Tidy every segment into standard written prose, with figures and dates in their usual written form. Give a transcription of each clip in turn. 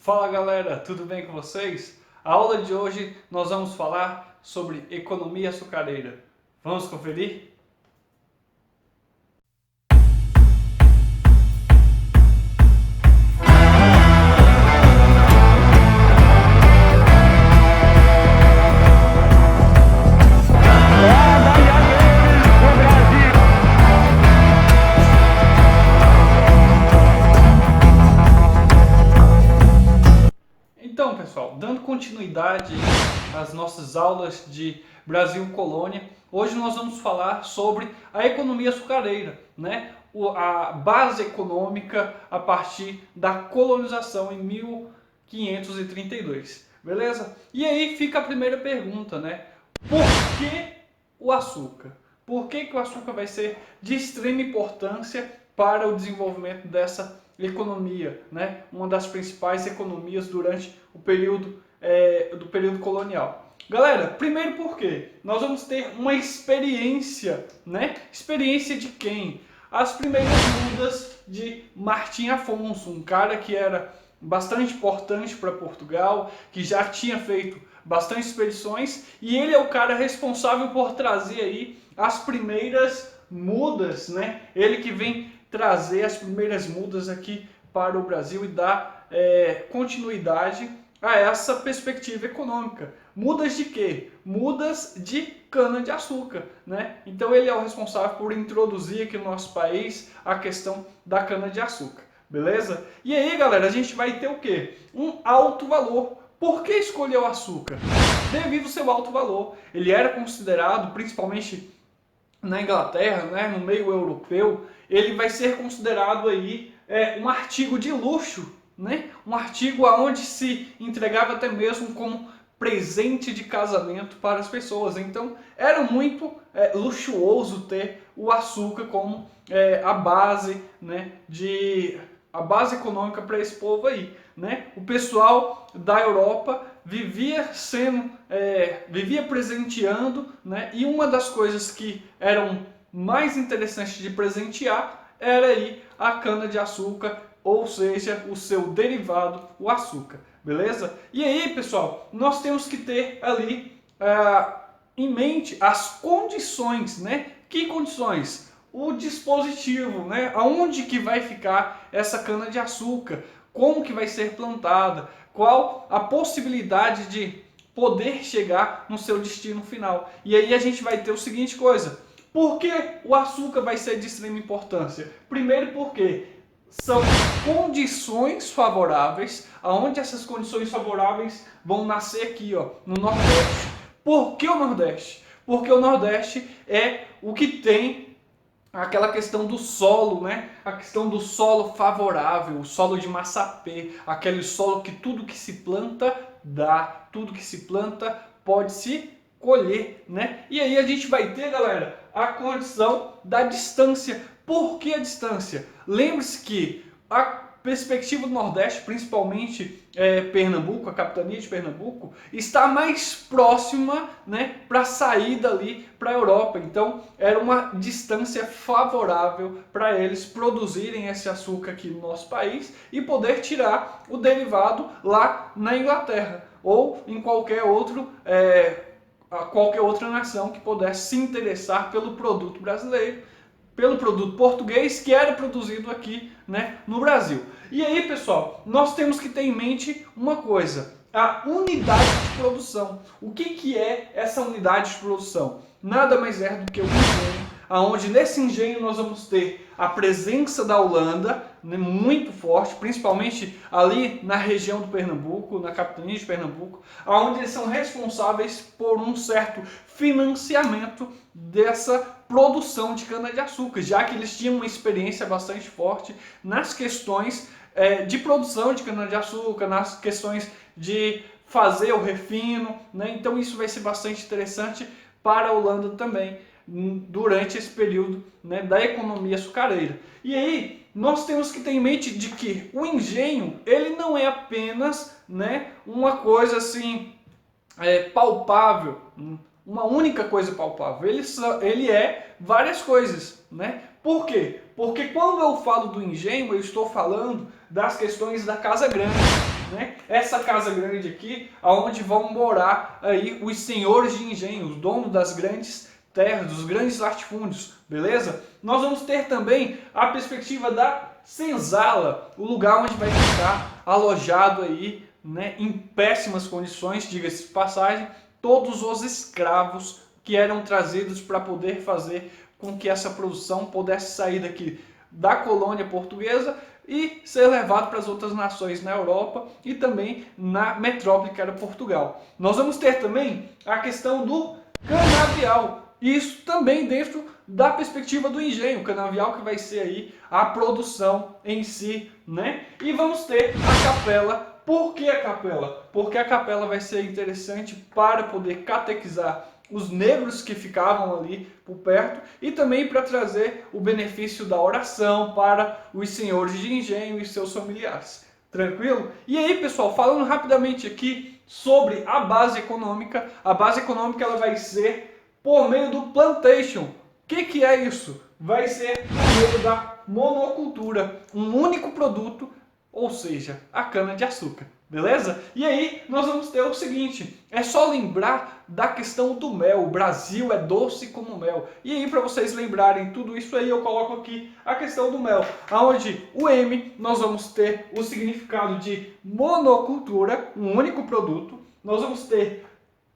Fala galera, tudo bem com vocês? A aula de hoje nós vamos falar sobre economia açucareira. Vamos conferir? Então, pessoal, dando continuidade às nossas aulas de Brasil Colônia, hoje nós vamos falar sobre a economia açucareira, né? A base econômica a partir da colonização em 1532, beleza? E aí fica a primeira pergunta, né? Por que o açúcar? Por que o açúcar vai ser de extrema importância para o desenvolvimento dessa economia, né? Uma das principais economias durante o período do período colonial. Galera, primeiro porque nós vamos ter uma experiência, né? Experiência de quem? As primeiras mudas de Martim Afonso, um cara que era bastante importante para Portugal, que já tinha feito bastante expedições, e ele é o cara responsável por trazer aí as primeiras mudas, né? Ele que vem trazer as primeiras mudas aqui para o Brasil e dar continuidade a essa perspectiva econômica. Mudas de quê? Mudas de cana-de-açúcar, né? Então ele é o responsável por introduzir aqui no nosso país a questão da cana-de-açúcar, beleza? E aí, galera, a gente vai ter o quê? Um alto valor. Por que escolher o açúcar? Devido ao seu alto valor. Ele era considerado, principalmente na Inglaterra, né, no meio europeu, ele vai ser considerado aí um artigo de luxo, né? Um artigo aonde se entregava até mesmo como presente de casamento para as pessoas. Então era muito luxuoso ter o açúcar como a base, né, a base econômica para esse povo aí, né? O pessoal da Europa vivia presenteando, né? E uma das coisas que eram mais interessantes de presentear era aí a cana-de-açúcar, ou seja, o seu derivado, o açúcar, beleza? E aí, pessoal, nós temos que ter ali em mente as condições, né? Que condições? O dispositivo, né? Aonde que vai ficar essa cana-de-açúcar? Como que vai ser plantada? Qual a possibilidade de poder chegar no seu destino final? E aí a gente vai ter o seguinte coisa: por que o açúcar vai ser de extrema importância? Primeiro porque são condições favoráveis, aonde essas condições favoráveis vão nascer aqui, ó, no Nordeste. Por que o Nordeste? Porque o Nordeste é o que tem aquela questão do solo, né? A questão do solo favorável, o solo de Massapê, aquele solo que tudo que se planta dá, tudo que se planta pode se colher, né? E aí a gente vai ter, galera, a condição da distância. Por que a distância? Lembre-se que a perspectiva do Nordeste, principalmente Pernambuco, a capitania de Pernambuco, está mais próxima, né, para a saída ali para a Europa. Então era uma distância favorável para eles produzirem esse açúcar aqui no nosso país e poder tirar o derivado lá na Inglaterra ou em qualquer outra nação que pudesse se interessar pelo produto brasileiro, pelo produto português que era produzido aqui, né, no Brasil. E aí, pessoal, nós temos que ter em mente uma coisa: a unidade de produção. O que é essa unidade de produção? Nada mais é do que um engenho, onde nesse engenho nós vamos ter a presença da Holanda, né, muito forte, principalmente ali na região do Pernambuco, na capitania de Pernambuco, onde eles são responsáveis por um certo financiamento dessa produção de cana-de-açúcar, já que eles tinham uma experiência bastante forte nas questões de produção de cana-de-açúcar, nas questões de fazer o refino, né? Então isso vai ser bastante interessante para a Holanda também, durante esse período, né, da economia açucareira. E aí nós temos que ter em mente de que o engenho, ele não é apenas, né, uma coisa assim palpável, uma única coisa palpável. Ele é várias coisas, né? Por quê? Porque quando eu falo do engenho, eu estou falando das questões da Casa Grande, né? Essa casa grande aqui, aonde vão morar aí os senhores de engenho, os donos das grandes terras, dos grandes latifúndios, beleza? Nós vamos ter também a perspectiva da senzala, o lugar onde vai ficar alojado aí, né, em péssimas condições, diga-se de passagem, todos os escravos que eram trazidos para poder fazer com que essa produção pudesse sair daqui da colônia portuguesa e ser levado para as outras nações na Europa e também na metrópole que era Portugal. Nós vamos ter também a questão do canavial, isso também dentro da perspectiva do engenho, o canavial que vai ser aí a produção em si, né? E vamos ter a capela. Por que a capela? Porque a capela vai ser interessante para poder catequizar os negros que ficavam ali por perto e também para trazer o benefício da oração para os senhores de engenho e seus familiares. Tranquilo? E aí, pessoal, falando rapidamente aqui sobre a base econômica ela vai ser por meio do plantation. O que é isso? Vai ser por meio da monocultura, um único produto, ou seja, a cana-de-açúcar. Beleza? E aí nós vamos ter o seguinte, é só lembrar da questão do mel, o Brasil é doce como mel. E aí para vocês lembrarem tudo isso aí eu coloco aqui a questão do mel, onde o M nós vamos ter o significado de monocultura, um único produto, nós vamos ter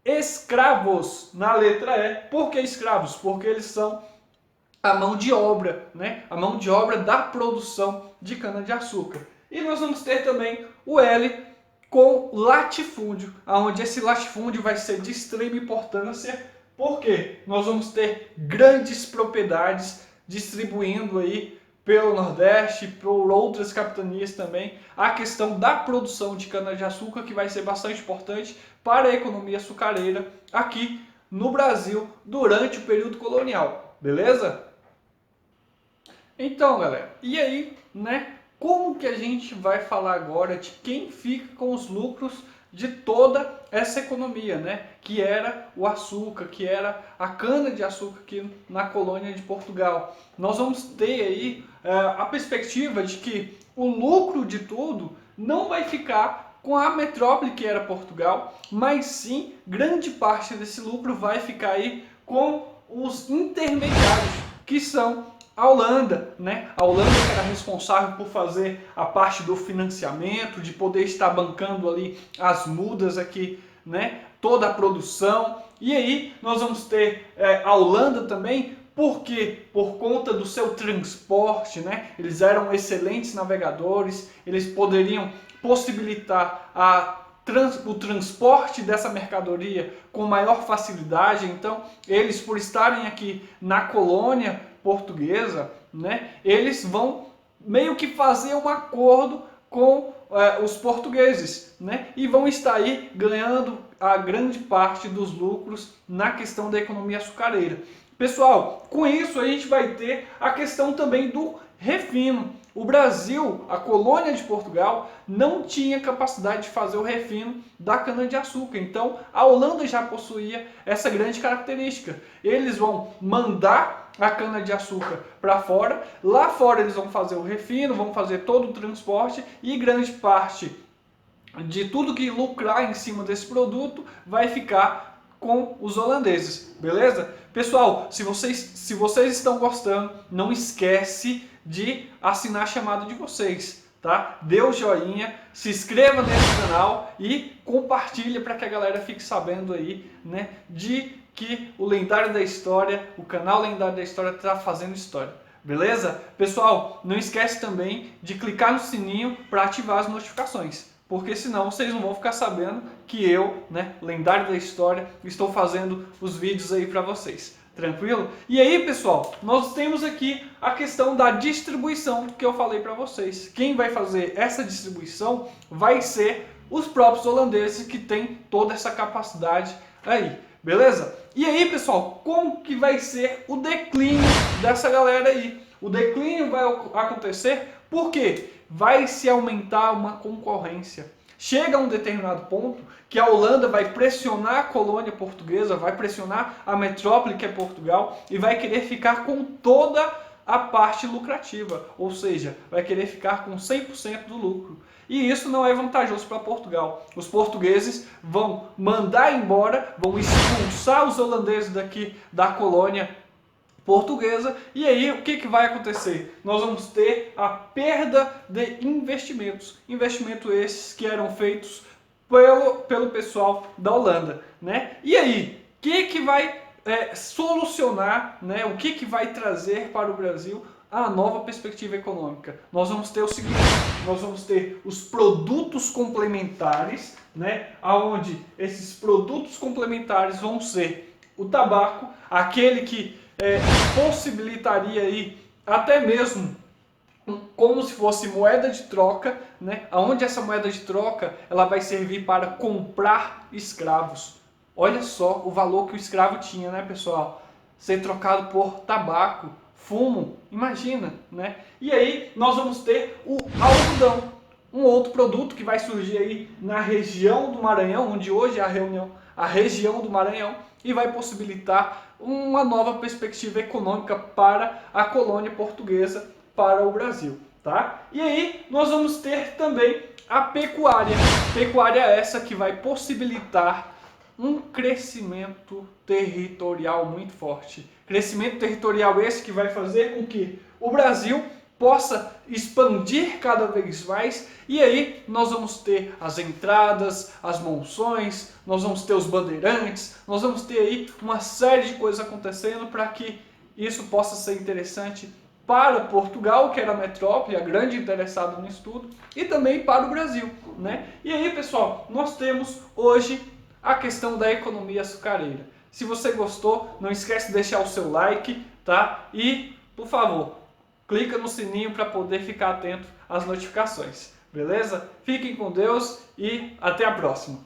escravos na letra E. Por que escravos? Porque eles são a mão de obra, né? A mão de obra da produção de cana-de-açúcar. E nós vamos ter também o L com latifúndio, onde esse latifúndio vai ser de extrema importância, porque nós vamos ter grandes propriedades distribuindo aí pelo Nordeste, por outras capitanias também, a questão da produção de cana-de-açúcar, que vai ser bastante importante para a economia açucareira aqui no Brasil durante o período colonial, beleza? Então, galera, e aí, né? Como que a gente vai falar agora de quem fica com os lucros de toda essa economia, né? Que era o açúcar, que era a cana-de-açúcar aqui na colônia de Portugal. Nós vamos ter aí a perspectiva de que o lucro de tudo não vai ficar com a metrópole que era Portugal, mas sim grande parte desse lucro vai ficar aí com os intermediários, que são a Holanda, né? A Holanda que era responsável por fazer a parte do financiamento, de poder estar bancando ali as mudas aqui, né? Toda a produção. E aí nós vamos ter a Holanda também, porque por conta do seu transporte, né? Eles eram excelentes navegadores, eles poderiam possibilitar o transporte dessa mercadoria com maior facilidade. Então, eles, por estarem aqui na colônia portuguesa, né, eles vão meio que fazer um acordo com os portugueses, né, e vão estar aí ganhando a grande parte dos lucros na questão da economia açucareira. Pessoal, com isso a gente vai ter a questão também do refino. O Brasil, a colônia de Portugal, não tinha capacidade de fazer o refino da cana-de-açúcar. Então, a Holanda já possuía essa grande característica. Eles vão mandar a cana-de-açúcar para fora. Lá fora eles vão fazer o refino, vão fazer todo o transporte e grande parte de tudo que lucrar em cima desse produto vai ficar com os holandeses, beleza? Pessoal, se vocês estão gostando, não esquece de assinar a chamada de vocês, tá? Dê o joinha, se inscreva nesse canal e compartilhe para que a galera fique sabendo aí, né, de que o Lendário da História, o canal Lendário da História está fazendo história. Beleza? Pessoal, não esquece também de clicar no sininho para ativar as notificações, porque senão vocês não vão ficar sabendo que eu, né, Lendário da História, estou fazendo os vídeos aí para vocês. Tranquilo? E aí, pessoal, nós temos aqui a questão da distribuição que eu falei para vocês. Quem vai fazer essa distribuição vai ser os próprios holandeses que têm toda essa capacidade aí. Beleza? E aí, pessoal, como que vai ser o declínio dessa galera aí? O declínio vai acontecer porque vai se aumentar uma concorrência. Chega a um determinado ponto que a Holanda vai pressionar a colônia portuguesa, vai pressionar a metrópole que é Portugal e vai querer ficar com toda a parte lucrativa, ou seja, vai querer ficar com 100% do lucro. E isso não é vantajoso para Portugal. Os portugueses vão mandar embora, vão expulsar os holandeses daqui da colônia portuguesa, e aí o que vai acontecer? Nós vamos ter a perda de investimentos, investimentos esses que eram feitos pelo pessoal da Holanda, né? E aí, o que vai solucionar, né? O que vai trazer para o Brasil a nova perspectiva econômica? Nós vamos ter o seguinte, nós vamos ter os produtos complementares, né? Aonde esses produtos complementares vão ser o tabaco, aquele que possibilitaria aí até mesmo como se fosse moeda de troca, né? Onde essa moeda de troca ela vai servir para comprar escravos. Olha só o valor que o escravo tinha, né, pessoal? Ser trocado por tabaco, fumo, imagina, né? E aí nós vamos ter o algodão, um outro produto que vai surgir aí na região do Maranhão, onde hoje é a região do Maranhão, e vai possibilitar uma nova perspectiva econômica para a colônia portuguesa, para o Brasil, tá? E aí nós vamos ter também a pecuária. Pecuária essa que vai possibilitar um crescimento territorial muito forte. Crescimento territorial esse que vai fazer com que o Brasil possa expandir cada vez mais, e aí nós vamos ter as entradas, as monções, nós vamos ter os bandeirantes, nós vamos ter aí uma série de coisas acontecendo para que isso possa ser interessante para Portugal, que era a metrópole, a grande interessada no estudo, e também para o Brasil, né? E aí, pessoal, nós temos hoje a questão da economia açucareira. Se você gostou, não esquece de deixar o seu like, tá? E, por favor, clica no sininho para poder ficar atento às notificações, beleza? Fiquem com Deus e até a próxima!